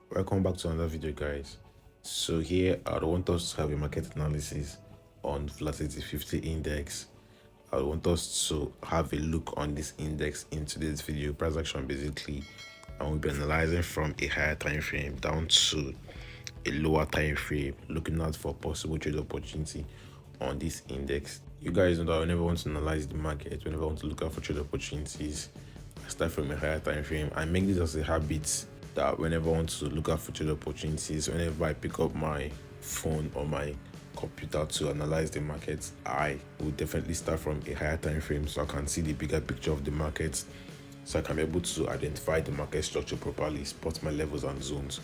Welcome back to another video, guys. So here I want us to have a market analysis on Volatility 50 index. I want us to have a look on this index in today's video, price action basically, and we'll be analyzing from a higher time frame down to a lower time frame, looking out for possible trade opportunity on this index. You guys know that whenever I want to analyze the market, whenever I want to look out for trade opportunities, I start from a higher time frame. I make this as a habit that whenever I want to look out for trade opportunities, whenever I pick up my phone or my computer to analyze the market, I will definitely start from a higher time frame so I can see the bigger picture of the market, so I can be able to identify the market structure properly, spot my levels and zones.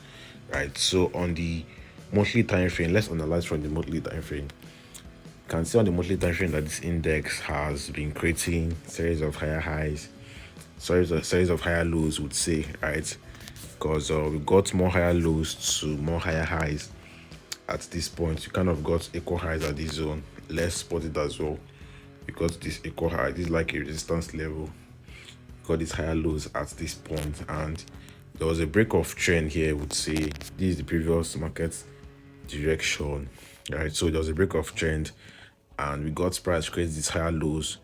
Right. So on the monthly time frame, let's analyze from the monthly time frame. You can see on the monthly time frame that this index has been creating series of higher highs, series of higher lows, would say, right? Because we got more higher lows to more higher highs at this point. You kind of got equal highs at this zone. Let's spot it as well. We got this equal high. This is like a resistance level. We got these higher lows at this point, and there was a break of trend here. I would say this is the previous market direction, right? So there was a break of trend, and we got price create these higher lows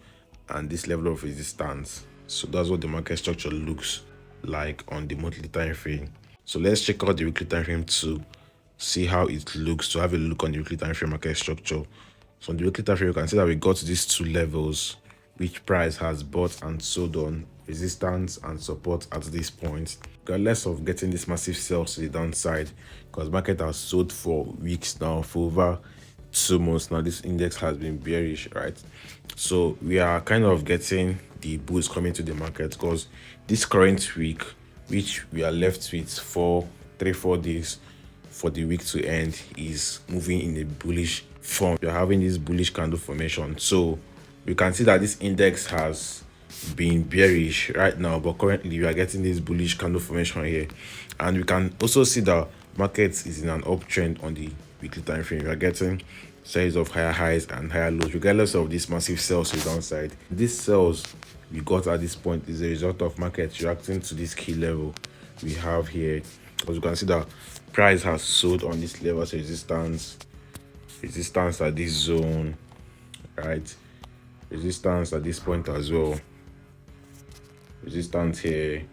and this level of resistance. So that's what the market structure looks like on the monthly time frame. So let's check out the weekly time frame to see how it looks, to have a look on the weekly time frame market structure. So on the weekly time frame, you can see that we got these two levels which price has bought and sold on, resistance and support at this point, regardless of getting this massive sales to the downside, because market has sold for weeks now, for over 2 months now. This index has been bearish, right? So we are kind of getting the bulls coming to the market, because this current week, which we are left with for 3-4 days for the week to end, is moving in a bullish form. We are having this bullish candle formation, so we can see that this index has been bearish right now, but currently we are getting this bullish candle formation here, and we can also see that market is in an uptrend on the weekly time frame. We are getting series of higher highs and higher lows, regardless of this massive sells to the downside. These sells we got at this point is a result of market reacting to this key level we have here, because you can see that price has sold on this level as resistance at this zone, right? Resistance at this point as well, resistance here.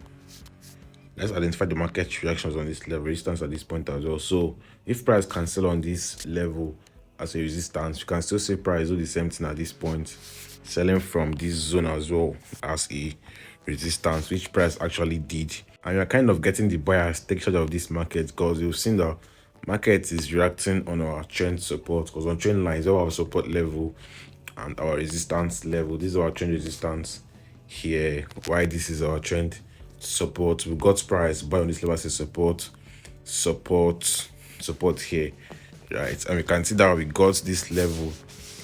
Let's identify the market reactions on this level, resistance at this point as well. So if price can sell on this level as a resistance, you can still see price do the same thing at this point, selling from this zone as well as a resistance, which price actually did. And you're kind of getting the buyers take charge of this market, because you've seen the market is reacting on our trend support, because on trend lines, our support level and our resistance level. This is our trend resistance here. Why this is our trend support? We got price buy on this level as a support here, right? And we can see that we got this level,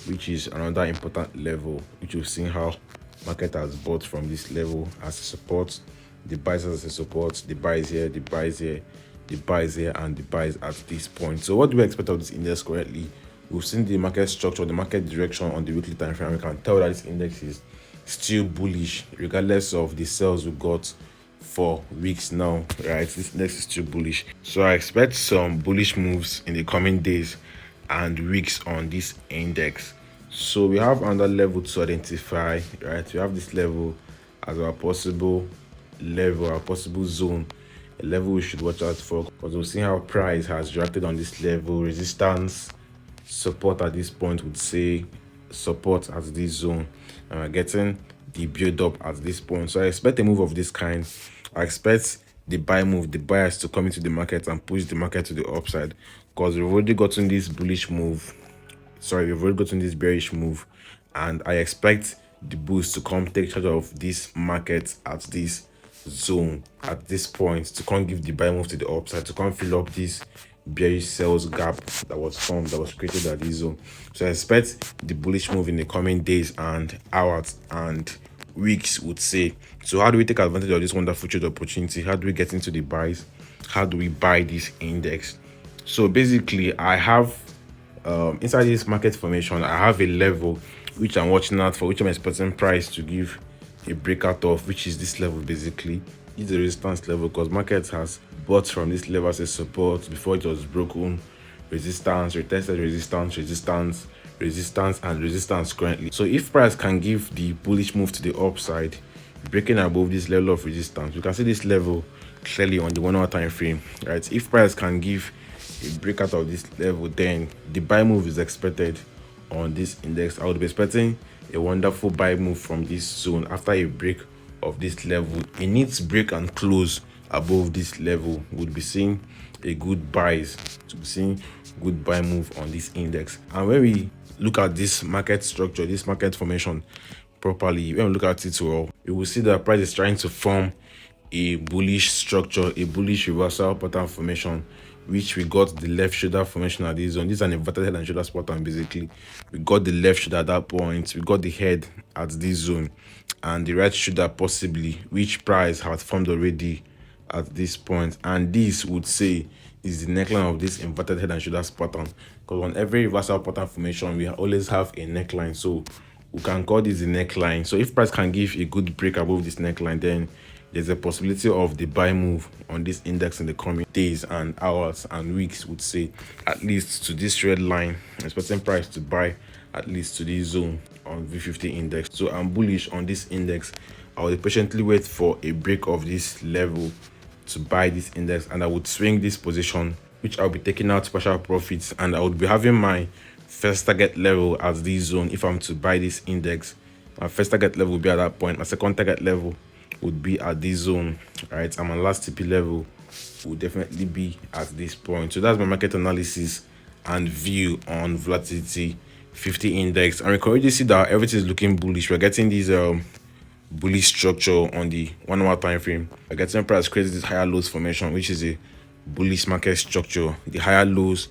which is another important level, which we've seen how market has bought from this level as a support, the buys as a support, the buys here, the buys here, the buys here, and the buys at this point. So what do we expect of this index currently? We've seen the market structure, the market direction on the weekly time frame. We can tell that this index is still bullish, regardless of the sales we got for weeks now, right? This index is still bullish. So I expect some bullish moves in the coming days and weeks on this index. So we have another level to identify, right? We have this level as our possible level, our possible zone, a level we should watch out for, because we'll see how price has reacted on this level. Resistance, support at this point, would say support at this zone, and we're getting the build up at this point. So I expect a move of this kind. I expect the buy move, the buyers to come into the market and push the market to the upside, because we've already gotten this bullish move. We've already gotten this bearish move, and I expect the bulls to come take charge of this market at this zone, at this point, to come give the buy move to the upside, to come fill up this bearish sales gap that was formed, that was created at this zone. So I expect the bullish move in the coming days and hours and weeks, would say. So how do we take advantage of this wonderful trade opportunity? How do we get into the buys? How do we buy this index? So basically, I have inside this market formation, I have a level which I'm watching out for, which I'm expecting price to give a breakout of, which is this level basically. is a resistance level because market has bought from this level as a support before it was broken. Resistance, retested resistance, resistance, resistance, and resistance currently. So if price can give the bullish move to the upside, breaking above this level of resistance, you can see this level clearly on the 1 hour time frame, right? If price can give a breakout of this level, then the buy move is expected on this index. I would be expecting a wonderful buy move from this zone after a break of this level. It needs break and close above this level. Would be seeing a good buys, to be seeing good buy move on this index. And when we look at this market structure, this market formation properly, when we look at it well, we will see that price is trying to form a bullish structure, a bullish reversal pattern formation, which we got the left shoulder formation at this zone. This is an inverted head and shoulders pattern. Basically, we got the left shoulder at that point, we got the head at this zone, and the right shoulder possibly, which price had formed already at this point. And this would say is the neckline of this inverted head and shoulders pattern, because on every reversal pattern formation we always have a neckline, so we can call this the neckline. So if price can give a good break above this neckline, then there's a possibility of the buy move on this index in the coming days and hours and weeks, would say, at least to this red line, expecting price to buy at least to this zone on V50 index. So I'm bullish on this index. I will patiently wait for a break of this level to buy this index, and I would swing this position, which I'll be taking out partial profits, and I would be having my first target level as this zone. If I'm to buy this index, my first target level will be at that point. My second target level would be at this zone, right? And my last TP level will definitely be at this point. So that's my market analysis and view on volatility 50 index. And we can already see that everything is looking bullish. We're getting these bullish structure on the 1 hour time frame. We're getting price creates this higher lows formation, which is a bullish market structure. The higher lows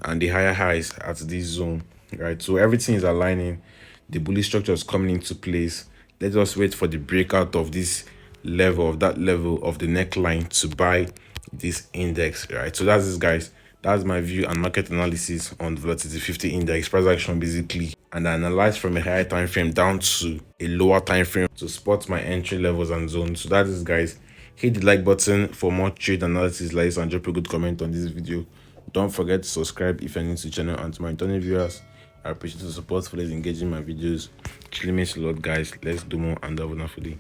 and the higher highs at this zone, right? So everything is aligning. The bullish structure is coming into place. Let us wait for the breakout of this level, of that level of the neckline, to buy this index, right? So that's this, guys. That's my view and market analysis on volatility 50 index price action, basically, and I analyze from a higher time frame down to a lower time frame to spot my entry levels and zones. So that is, guys. Hit the like button for more trade analysis like this, and drop a good comment on this video. Don't forget to subscribe if you're new to the channel, and to my returning viewers, I appreciate the support for engaging my videos. It really means a lot, guys. Let's do more and have a wonderful day.